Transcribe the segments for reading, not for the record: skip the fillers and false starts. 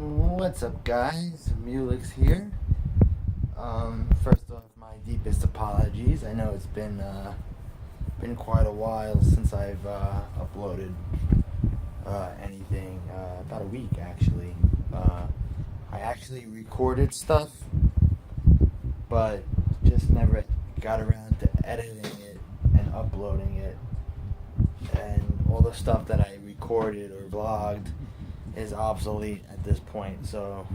What's up, guys? Mulix here. First off, my deepest apologies. I know it's been quite a while since I've uploaded anything. About a week, actually. I actually recorded stuff, but just never got around to editing it and uploading it. And all the stuff that I recorded or vlogged is obsolete at this point, so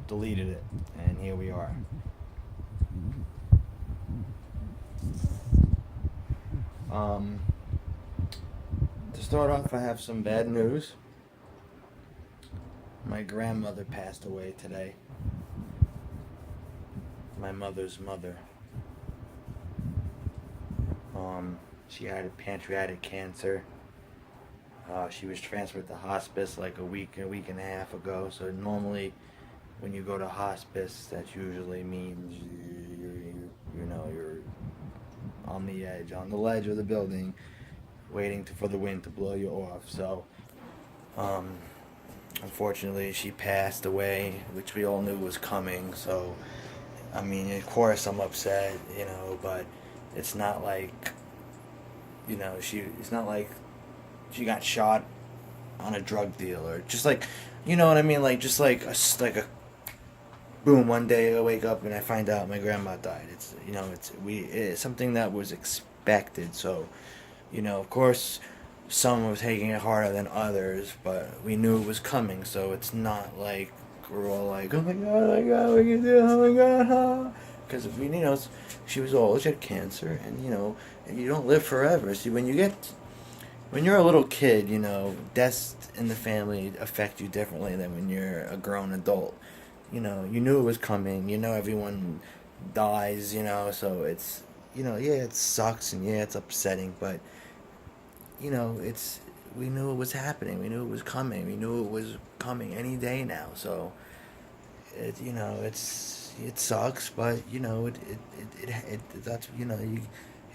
deleted it, and here we are. Um, to start off, I have some bad news. My grandmother passed away today. My mother's mother. She had pancreatic cancer. She was transferred to hospice like a week and a half ago. So normally, when you go to hospice, that usually means you're on the edge, on the ledge of the building, waiting for the wind to blow you off. So, um, unfortunately, she passed away, which we all knew was coming. So, I mean, of course, I'm upset, but it's not like, it's not like she got shot on a drug deal or just like, you know what I mean? Like, just like a boom, one day I wake up and I find out my grandma died. It's something that was expected. So, of course, some were taking it harder than others, but we knew it was coming. So it's not like we're all like, oh my god, we can do it, oh my god, huh? Because she was old, she had cancer, and you don't live forever. See, when you're a little kid, deaths in the family affect you differently than when you're a grown adult. You knew it was coming. Everyone dies. So it's, yeah, it sucks and yeah, it's upsetting, but it's we knew it was happening. We knew it was coming. We knew it was coming any day now. So it sucks, but that's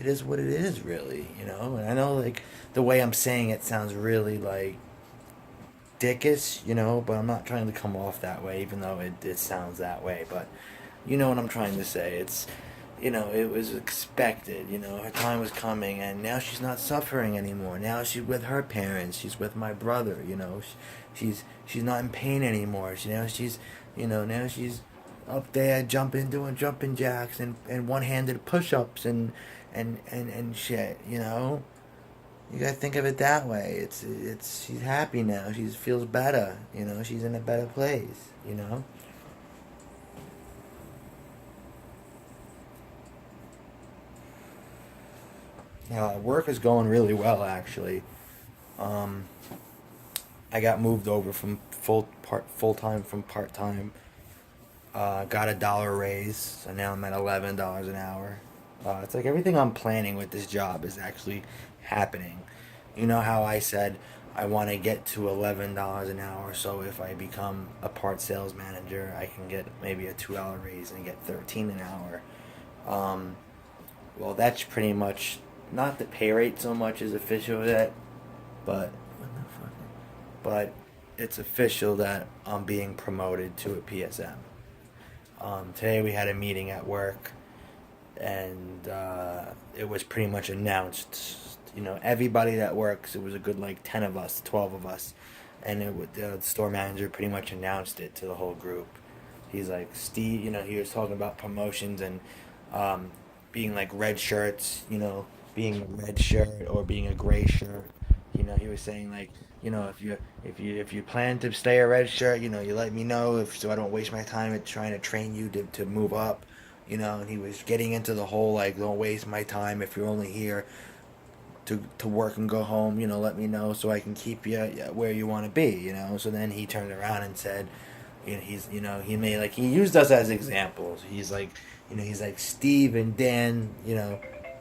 it is what it is, really. And I know, like, the way I'm saying it sounds really like dickish, but I'm not trying to come off that way, even though it sounds that way. But you know what I'm trying to say. It was expected. Her time was coming, and now she's not suffering anymore. Now she's with her parents. She's with my brother. She's not in pain anymore. Now she's up there doing jumping jacks and one-handed push-ups and shit. You gotta think of it that way. It's she's happy now. She feels better. She's in a better place. Work is going really well, actually. Um, I got moved over from full time from part time. Got a dollar raise, so now I'm at $11 an hour. It's like everything I'm planning with this job is actually happening. You know how I said I want to get to $11 an hour, so if I become a part sales manager, I can get maybe a $2 raise and get 13 an hour. Um, well, that's pretty much not the pay rate so much is official yet, but but it's official that I'm being promoted to a PSM. Today we had a meeting at work, and it was pretty much announced. Everybody that works. It was a good like 10 of us, 12 of us, and the store manager pretty much announced it to the whole group. He's like, Steve. He was talking about promotions and um, being like red shirts. Being a red shirt or being a gray shirt. He was saying like, if you plan to stay a red shirt, you let me know if so I don't waste my time at trying to train you to move up. And he was getting into the whole like, don't waste my time if you're only here to work and go home. Let me know so I can keep you where you want to be. So then he turned around and said, he made like he used us as examples. He's like Steve and Dan,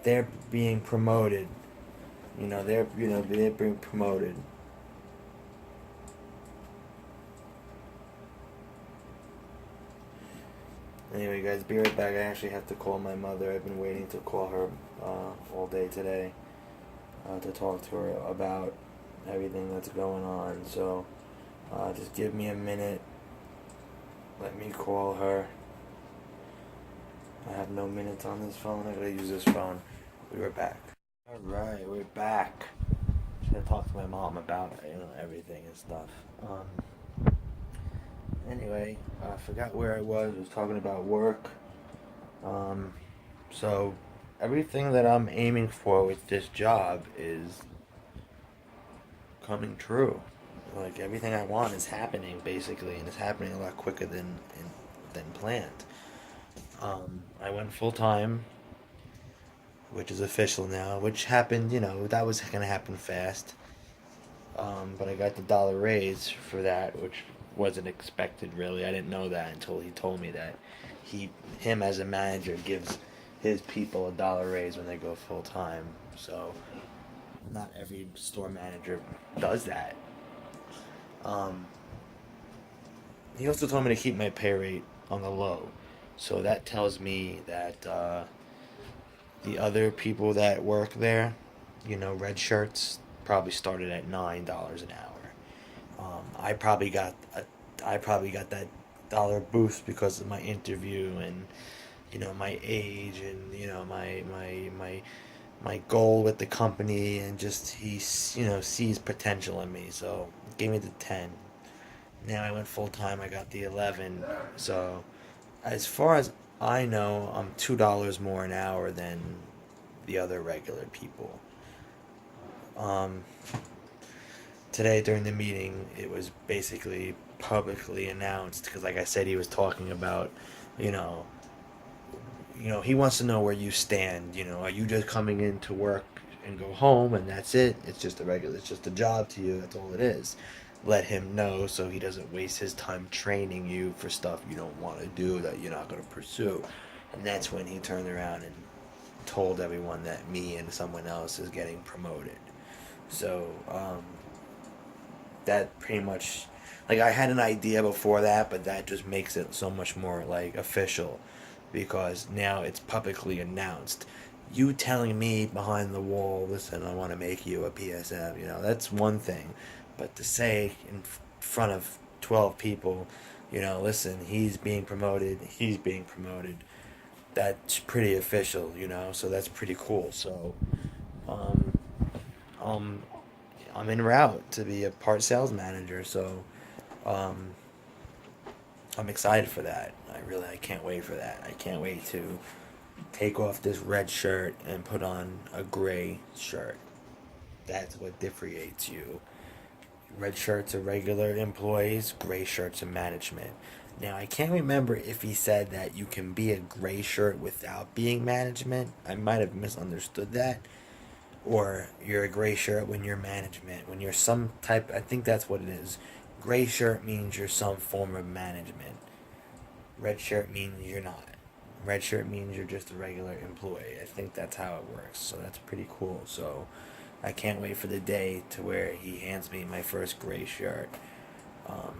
they're being promoted. They're being promoted. Anyway, guys, be right back. I actually have to call my mother. I've been waiting to call her all day today to talk to her about everything that's going on. So just give me a minute. Let me call her. I have no minutes on this phone. I gotta use this phone. We were back. Alright, we're back. Just gonna talk to my mom about, everything and stuff. Anyway, I forgot where I was. I was talking about work. Um, so everything that I'm aiming for with this job is coming true. Like everything I want is happening basically, and it's happening a lot quicker than planned. I went full time, which is official now. Which happened, that was gonna happen fast. But I got the dollar raise for that, which wasn't expected really. I didn't know that until he told me that him as a manager gives his people a dollar raise when they go full time. So not every store manager does that. Um, he also told me to keep my pay rate on the low. So that tells me that the other people that work there, red shirts, probably started at $9 an hour. I probably got that dollar boost because of my interview and my age and my goal with the company, and just he sees potential in me, so gave me the 10. Now I went full time. I got the 11. So as far as I know, I'm $2 more an hour than the other regular people. Um, Today during the meeting, it was basically publicly announced because, like I said, he was talking about, you know, he wants to know where you stand. Are you just coming in to work and go home and that's it? It's just a job to you. That's all it is. Let him know so he doesn't waste his time training you for stuff you don't want to do that you're not going to pursue. And that's when he turned around and told everyone that me and someone else is getting promoted. So, that pretty much, like, I had an idea before that, but that just makes it so much more like official because now it's publicly announced. You telling me behind the wall, listen, I want to make you a PSM, that's one thing, but to say in front of 12 people, listen, he's being promoted, that's pretty official, so that's pretty cool. So um um I'm en route to be a part sales manager, so um, I'm excited for that. I can't wait for that. I can't wait to take off this red shirt and put on a gray shirt. That's what differentiates you. Red shirts are regular employees, gray shirts are management. Now, I can't remember if he said that you can be a gray shirt without being management. I might have misunderstood that. Or you're a gray shirt when you're management. When you're some type, I think that's what it is. Gray shirt means you're some form of management. Red shirt means you're not. Red shirt means you're just a regular employee. I think that's how it works. So that's pretty cool. So I can't wait for the day to where he hands me my first gray shirt.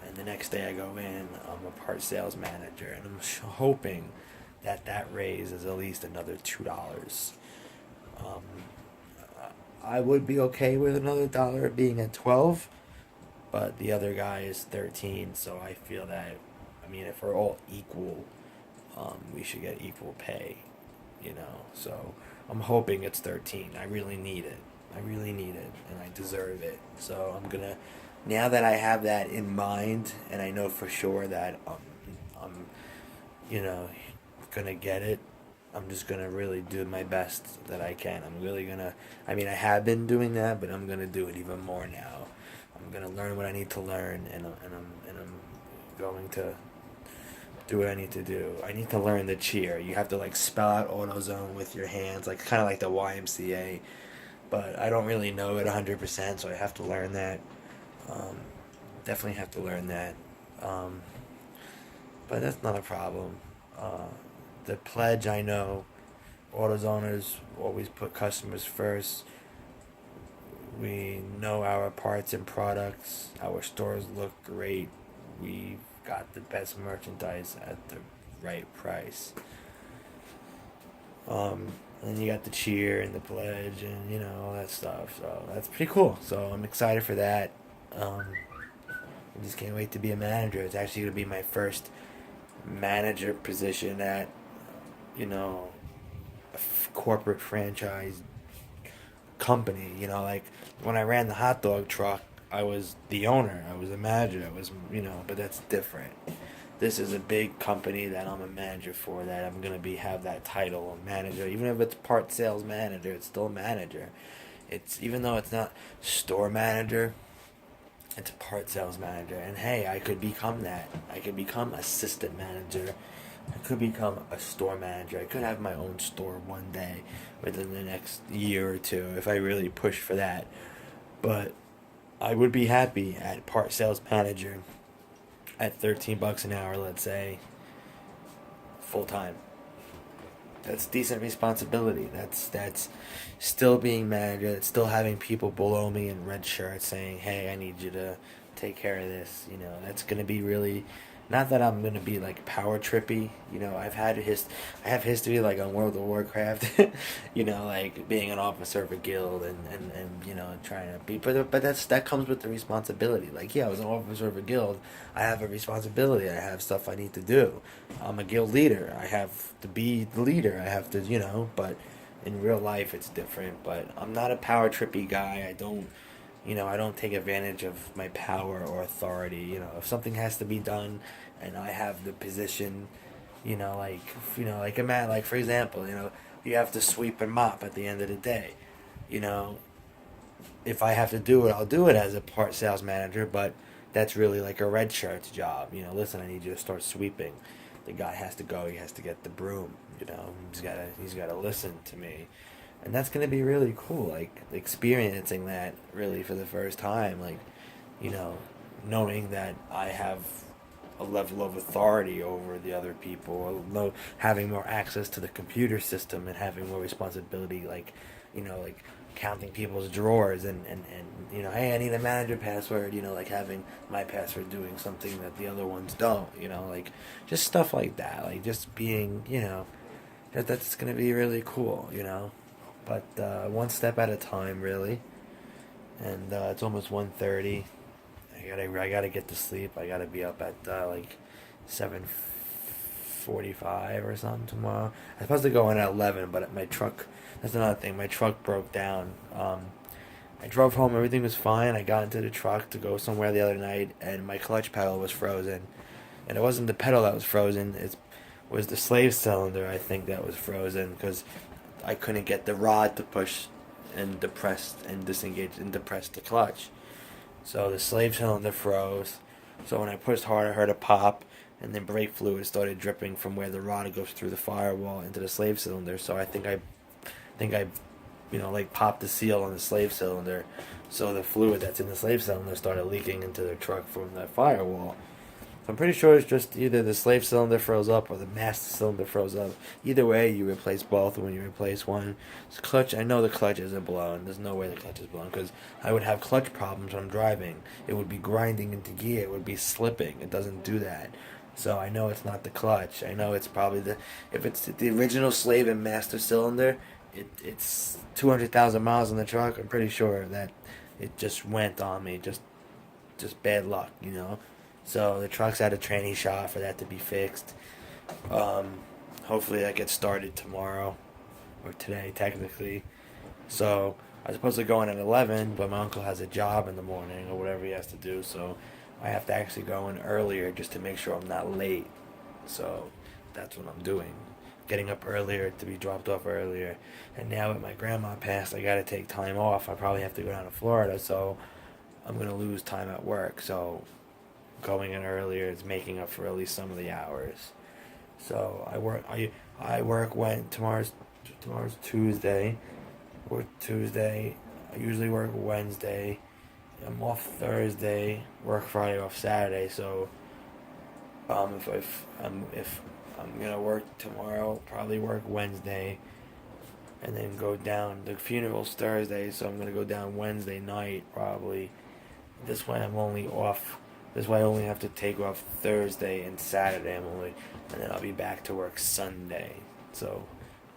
And the next day I go in, I'm a part sales manager, and I'm hoping that raise is at least another $2. Um, I would be okay with another dollar being at 12, but the other guy is 13, so I feel that, if we're all equal, we should get equal pay, So I'm hoping it's 13. I really need it. I really need it, and I deserve it. So now that I have that in mind, and I know for sure that I'm you know, gonna get it. I'm just gonna really do my best that I can. I'm really gonna. I have been doing that, but I'm gonna do it even more now. I'm gonna learn what I need to learn, and I'm going to do what I need to do. I need to learn the cheer. You have to like spell out AutoZone with your hands, like kind of like the YMCA. But I don't really know it 100%, so I have to learn that. Um, Definitely have to learn that. Um, but that's not a problem. The pledge, I know, AutoZoners always put customers first. We know our parts and products. Our stores look great. We've got the best merchandise at the right price. And you got the cheer and the pledge and all that stuff. So that's pretty cool. So I'm excited for that. I just can't wait to be a manager. It's actually gonna be my first manager position at, you know, a corporate franchise company. You know, like when I ran the hot dog truck, I was the owner. I was a manager. I was, but that's different. This is a big company that I'm a manager for. That I'm gonna be have that title of manager. Even if it's part sales manager, it's still a manager. It's even though it's not store manager, it's a part sales manager. And hey, I could become that. I could become assistant manager. I could become a store manager. I could have my own store one day within the next year or two if I really push for that. But I would be happy at part sales manager at $13 an hour, let's say, full time. That's decent responsibility. That's still being manager. That's still having people below me in red shirts saying, "Hey, I need you to take care of this." That's gonna be really. Not that I'm gonna be like power trippy. I have history like on World of Warcraft. Like being an officer of a guild and trying to be. But that comes with the responsibility. Like yeah, I was an officer of a guild. I have a responsibility. I have stuff I need to do. I'm a guild leader. I have to be the leader. I have to, but in real life it's different. But I'm not a power trippy guy. I don't take advantage of my power or authority. If something has to be done and I have the position, like a man, like for example, you have to sweep and mop at the end of the day. You know, if I have to do it, I'll do it as a part sales manager, but that's really like a red shirt's job. Listen, I need you to start sweeping. The guy has to go. He has to get the broom. He's gotta listen to me, and that's gonna be really cool. Like experiencing that really for the first time. Like, you know, knowing that I have a level of authority over the other people, or having more access to the computer system and having more responsibility. Like counting people's drawers and hey, I need a manager password, like having my password doing something that the other ones don't, like just stuff like that, like just being, that's gonna be really cool, but one step at a time really. And it's almost 1:30. I gotta get to sleep. I gotta be up at like 7:45 or something tomorrow. I'm supposed to go in at 11, but my truck. That's another thing. My truck broke down. I drove home. Everything was fine. I got into the truck to go somewhere the other night, and my clutch pedal was frozen. And it wasn't the pedal that was frozen. It was the slave cylinder, I think, that was frozen because I couldn't get the rod to push and depress and disengage and depress the clutch. So the slave cylinder froze. So when I pushed hard, I heard a pop, and then brake fluid started dripping from where the rod goes through the firewall into the slave cylinder. So I think I like popped the seal on the slave cylinder. So the fluid that's in the slave cylinder started leaking into the truck from the firewall. So I'm pretty sure it's just either the slave cylinder froze up or the master cylinder froze up. Either way, you replace both when you replace one. Clutch, I know the clutch isn't blown. There's no way the clutch is blown because I would have clutch problems when I'm driving. It would be grinding into gear. It would be slipping. It doesn't do that. So I know it's not the clutch. I know it's probably if it's the original slave and master cylinder, it's 200,000 miles on the truck. I'm pretty sure that it just went on me. Just bad luck. So the truck's at a tranny shop for that to be fixed. Hopefully that gets started tomorrow or today technically. So I was supposed to go in at 11, but my uncle has a job in the morning or whatever he has to do. So I have to actually go in earlier just to make sure I'm not late. So that's what I'm doing. Getting up earlier to be dropped off earlier. And now with my grandma passed, I got to take time off. I probably have to go down to Florida, so I'm going to lose time at work. So going in earlier is making up for at least some of the hours. So I work when tomorrow's Tuesday. Work Tuesday. I usually work Wednesday. I'm off Thursday. Work Friday, off Saturday. So if I'm gonna work tomorrow, probably work Wednesday, and then go down. The funeral's Thursday, so I'm gonna go down Wednesday night probably. This way I'm only off. This way I only have to take off Thursday and Saturday. And then I'll be back to work Sunday. So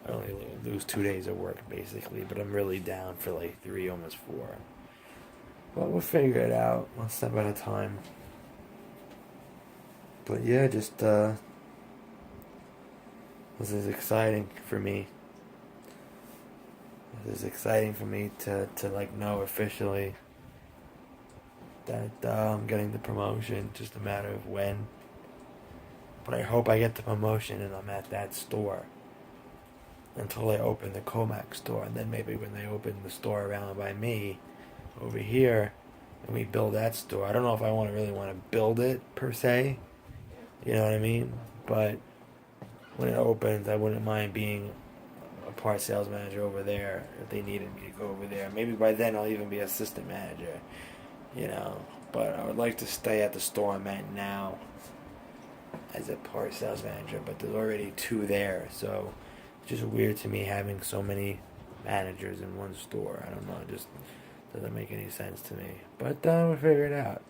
I only lose 2 days of work basically, but I'm really down for like 3, almost 4. But we'll figure it out one step at a time. But yeah, just This is exciting for me. This is exciting for me to like know officially that I'm getting the promotion. Just a matter of when. But I hope I get the promotion and I'm at that store until they open the Comac store, and then maybe when they open the store around by me over here and we build that store. I don't know if I really want to build it per se. You know what I mean? But when it opens, I wouldn't mind being a part sales manager over there if they needed me to go over there. Maybe by then I'll even be assistant manager, you know. But I would like to stay at the store I'm at now as a part sales manager, but there's already two there, so it's just weird to me having so many managers in one store. I don't know, it just doesn't make any sense to me. But we'll figure it out.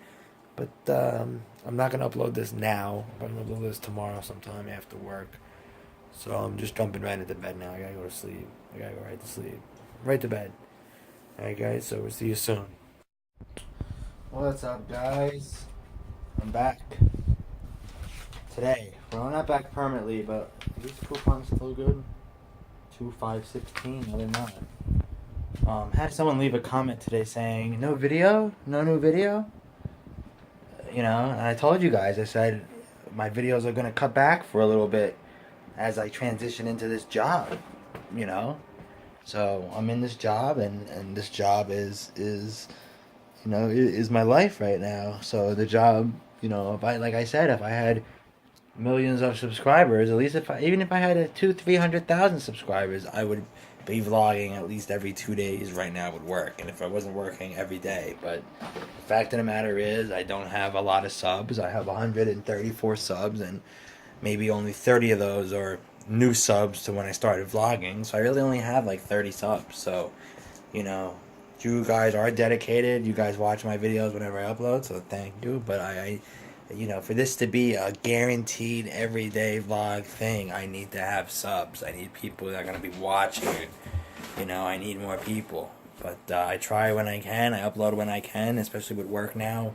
But I'm not gonna upload this now. I'm gonna upload this tomorrow sometime after work. So I'm just jumping right into bed now. I gotta go to sleep. I gotta go right to sleep. Right to bed. Alright guys, so we'll see you soon. What's up guys? I'm back. Today. Well, I'm not back permanently, but these coupons still good. 2516, other than that. Had someone leave a comment today saying, no video? No new video? You know, and I told you guys, I said, my videos are going to cut back for a little bit as I transition into this job, you know? So, I'm in this job, and this job is, you know, is my life right now. So, the job, you know, like I said, if I had millions of subscribers, at least even if I had 200,000-300,000 subscribers, I would be vlogging at least every 2 days right now would work. And if I wasn't working every day, but the fact of the matter is I don't have a lot of subs. I have 134 subs, and maybe only 30 of those are new subs to when I started vlogging, so I really only have like 30 subs. So, you know, you guys are dedicated. You guys watch my videos whenever I upload, so thank you. But I you know, for this to be a guaranteed everyday vlog thing, I need to have subs. I need people that are going to be watching it. You know, I need more people. But I try when I can. I upload when I can, especially with work now.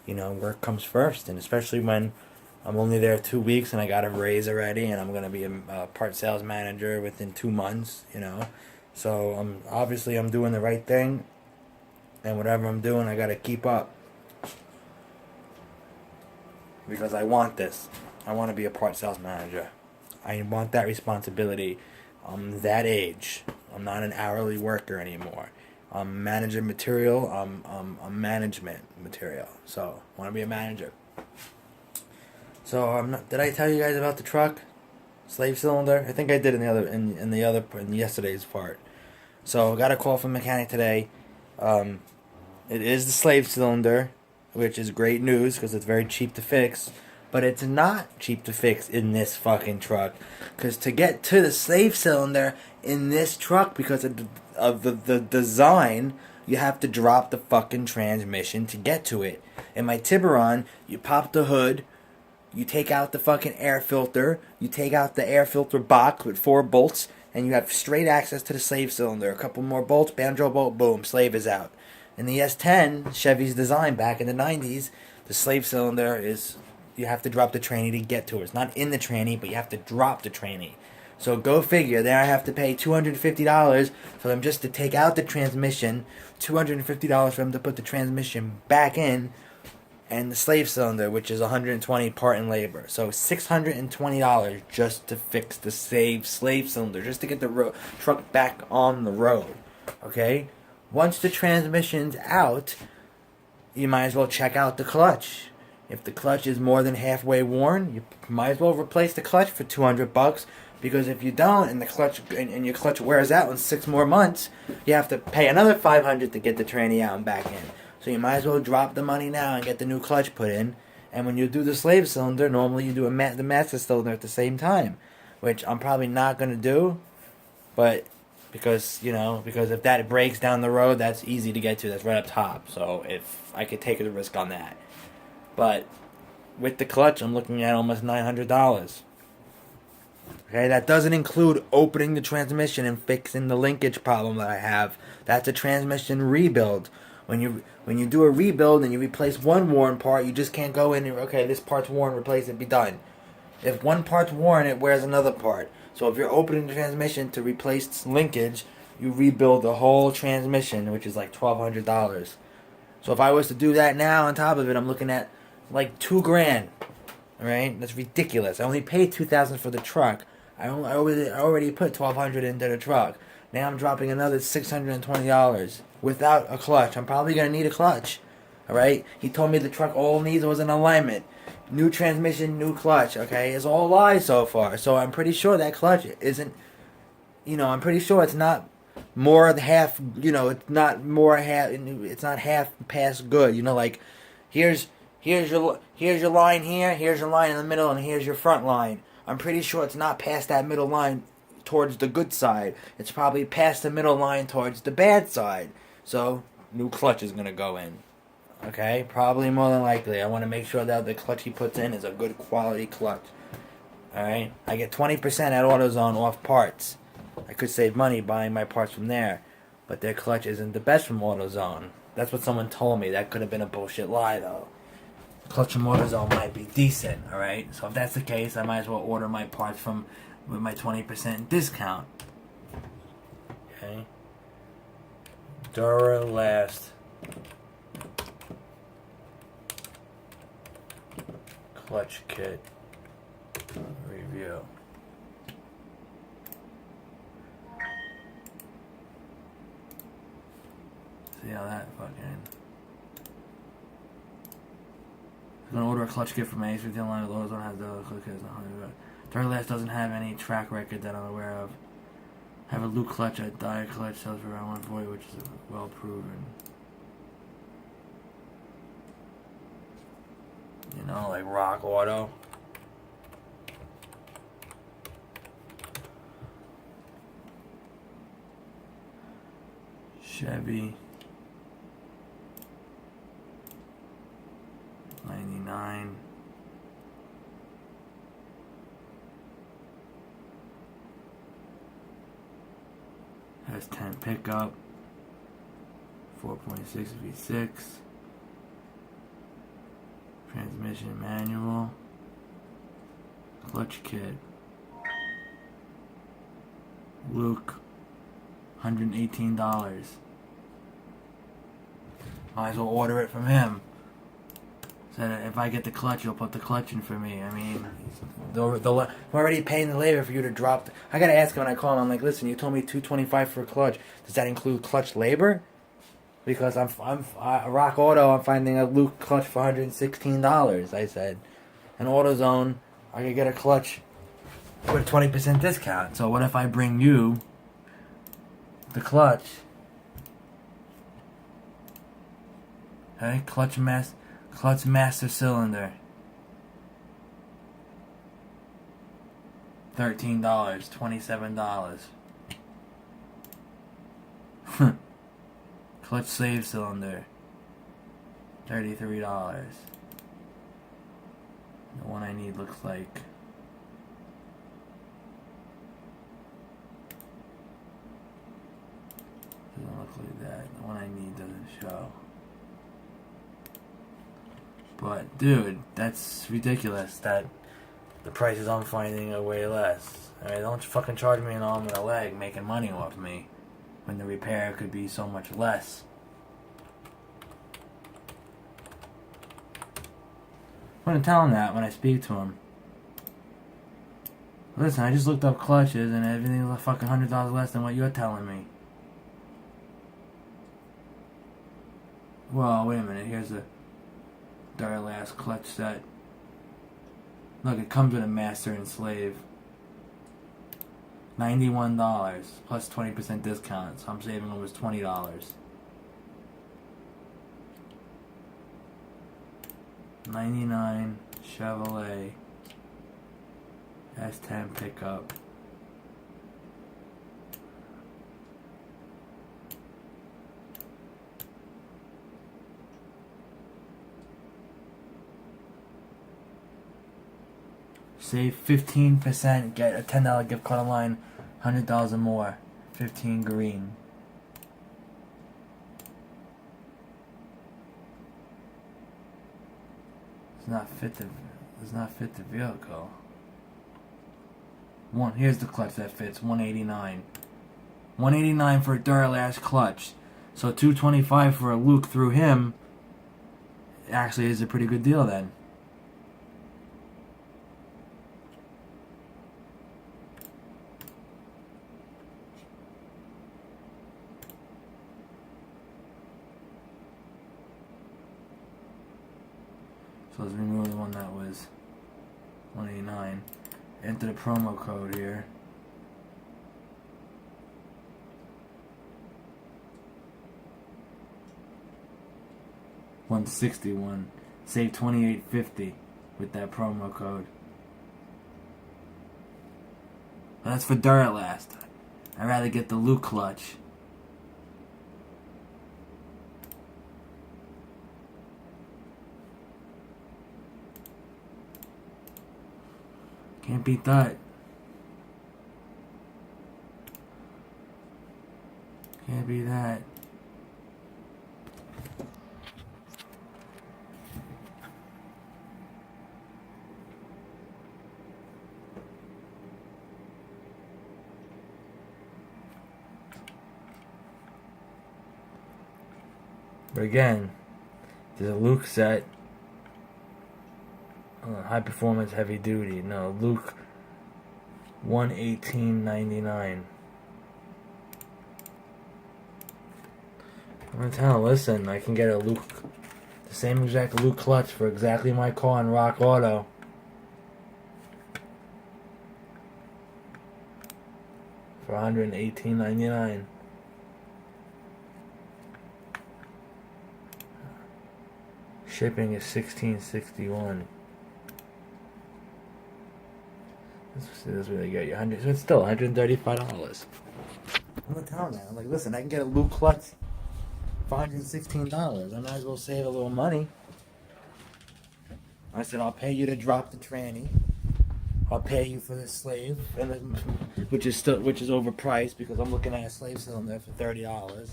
You know, work comes first. And especially when I'm only there 2 weeks and I got a raise already, and I'm going to be a part sales manager within 2 months, you know. So, obviously I'm doing the right thing. And whatever I'm doing, I got to keep up. Because I want this. I want to be a part sales manager. I want that responsibility. I'm that age. I'm not an hourly worker anymore. I'm managing material. I'm management material. So I want to be a manager. So I'm not. Did I tell you guys about the truck? Slave cylinder? I think I did in yesterday's part. So I got a call from the mechanic today. It is the slave cylinder, which is great news because it's very cheap to fix. But it's not cheap to fix in this fucking truck. Because to get to the slave cylinder in this truck, because of the design, you have to drop the fucking transmission to get to it. In my Tiburon, you pop the hood, you take out the fucking air filter, you take out the air filter box with 4 bolts, and you have straight access to the slave cylinder. A couple more bolts, banjo bolt, boom, slave is out. In the S10, Chevy's design back in the 90s, the slave cylinder is, you have to drop the tranny to get to it. It's not in the tranny, but you have to drop the tranny. So go figure, there I have to pay $250 for them just to take out the transmission, $250 for them to put the transmission back in, and the slave cylinder, which is $120 part and labor. So $620 just to fix the slave cylinder, just to get the truck back on the road. Okay? Once the transmission's out, you might as well check out the clutch. If the clutch is more than halfway worn, you might as well replace the clutch for $200. Because if you don't, and the clutch and your clutch wears out in 6 more months, you have to pay another $500 to get the tranny out and back in. So you might as well drop the money now and get the new clutch put in. And when you do the slave cylinder, normally you do the master cylinder at the same time, which I'm probably not going to do, but because if that breaks down the road, that's easy to get to. That's right up top. So if I could take the risk on that. But with the clutch, I'm looking at almost $900. Okay, that doesn't include opening the transmission and fixing the linkage problem that I have. That's a transmission rebuild. When you do a rebuild and you replace one worn part, you just can't go in and, okay, this part's worn, replace it, be done. If one part's worn, it wears another part. So if you're opening the transmission to replace linkage, you rebuild the whole transmission, which is like $1,200. So if I was to do that now on top of it, I'm looking at like $2,000. All right, that's ridiculous. I only paid $2,000 for the truck. I already put $1,200 into the truck. Now I'm dropping another $620 without a clutch. I'm probably gonna need a clutch. All right. He told me the truck all it needs was an alignment, new transmission, new clutch. Okay, it's all lies so far. So I'm pretty sure that clutch isn't. I'm pretty sure it's not more than half. It's not more half. It's not half past good. Like here's your line here. Here's your line in the middle, and here's your front line. I'm pretty sure it's not past that middle line towards the good side. It's probably past the middle line towards the bad side. So new clutch is gonna go in. Okay, probably more than likely. I want to make sure that the clutch he puts in is a good quality clutch. Alright, I get 20% at AutoZone off parts. I could save money buying my parts from there, but their clutch isn't the best from AutoZone. That's what someone told me. That could have been a bullshit lie, though. Clutch from AutoZone might be decent, alright? So if that's the case, I might as well order my parts with my 20% discount. Okay? Duralast clutch kit review. See how that fucking. I'm gonna order a clutch kit from Ace. The line with AutoZone has the clutch kit. Duralast doesn't have any track record that I'm aware of. Have a Luke clutch at Dyer Clutch sells for around 140, which is well proven. Like Rock Auto. Chevy 99. Has 10 pickup. 4.6 V6. Transmission manual. Clutch kit. Luke. $118. Might as well order it from him. Said if I get the clutch, you'll put the clutch in for me. I mean, I'm already paying the labor for you to drop. I gotta ask him when I call him. I'm like, listen, you told me $225 for a clutch. Does that include clutch labor? Because I'm Rock Auto. I'm finding a Luke clutch for $116. I said, and AutoZone, I could get a clutch with 20% discount. So what if I bring you the clutch? Okay, clutch master cylinder. $13, $27. Clutch save cylinder. $33. The one I need looks like doesn't look like that. The one I need doesn't show. But dude, that's ridiculous that the prices I'm finding are way less. Alright, don't fucking charge me an arm and a leg making money off me when the repair could be so much less. I'm gonna tell him that when I speak to him. Listen, I just looked up clutches and everything's like fucking $100 less than what you're telling me. Well, wait a minute, here's a Duralast clutch set. Look, it comes with a master and slave. $91 plus 20% discount, so I'm saving almost $20. $99 Chevrolet S10 pickup. Save 15%, get a $10 gift card online, $100 or more. 15 green. Does not fit the vehicle. Here's the clutch that fits, 189. 189 for a Duralast clutch. So 225 for a Luke through him actually is a pretty good deal then. So let's remove the one that was 189. Enter the promo code here. $161. Save $28.50 with that promo code. But that's for Duralast. I'd rather get the Luke clutch. Can't beat that. Can't beat that. But again, there's a Luke set. High performance heavy duty. No, Luke 118.99. I'm gonna tell him, listen, I can get a Luke, the same exact Luke clutch for exactly my car in Rock Auto. For $118.99. Shipping is $16.61. This is where they get you $100. So it's still $135. I'm gonna tell them that. I'm like, listen, I can get a Luke clutch for $116. I might as well save a little money. I said, I'll pay you to drop the tranny. I'll pay you for the slave, which is overpriced because I'm looking at a slave cylinder for $30.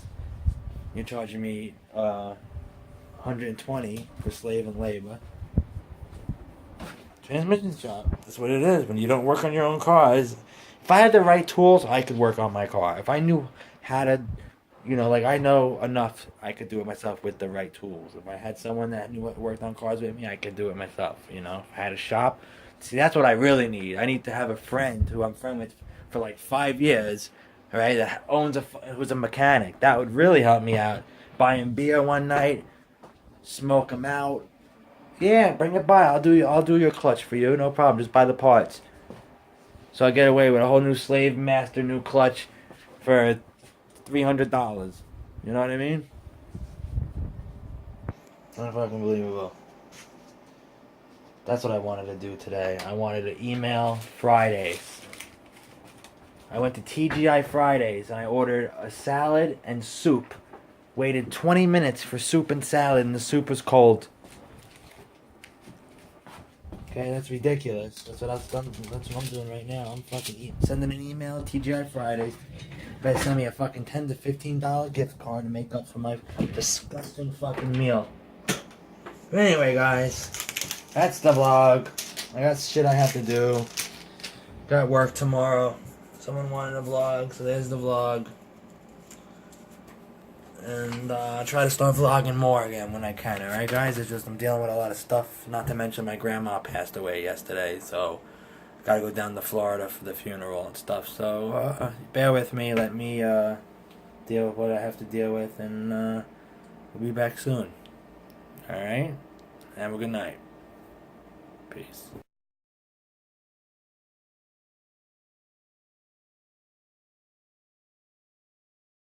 You're charging me $120 for slave and labor. Transmission shop. That's what it is. When you don't work on your own cars. If I had the right tools, I could work on my car. If I knew how to, like I know enough, I could do it myself with the right tools. If I had someone that knew what worked on cars with me, I could do it myself. If I had a shop. See, that's what I really need. I need to have a friend who I'm friend with for like 5 years, right? That who's a mechanic. That would really help me out. Buying beer one night, smoke them out. Yeah, bring it by. I'll do your clutch for you. No problem. Just buy the parts. So I get away with a whole new slave master new clutch for $300. You know what I mean? Unbelievable. That's what I wanted to do today. I wanted to email Fridays. I went to TGI Fridays and I ordered a salad and soup. Waited 20 minutes for soup and salad and the soup was cold. Okay, that's ridiculous. That's what I'm doing right now. I'm fucking sending an email to TGI Fridays. Better send me a fucking $10 to $15 gift card to make up for my disgusting fucking meal. But anyway, guys, that's the vlog. I got shit I have to do. Got work tomorrow. Someone wanted a vlog, so there's the vlog. And I'll try to start vlogging more again when I can, alright guys? It's just I'm dealing with a lot of stuff, not to mention my grandma passed away yesterday, so gotta go down to Florida for the funeral and stuff, so bear with me, let me deal with what I have to deal with, and we'll be back soon. Alright? Have a good night. Peace.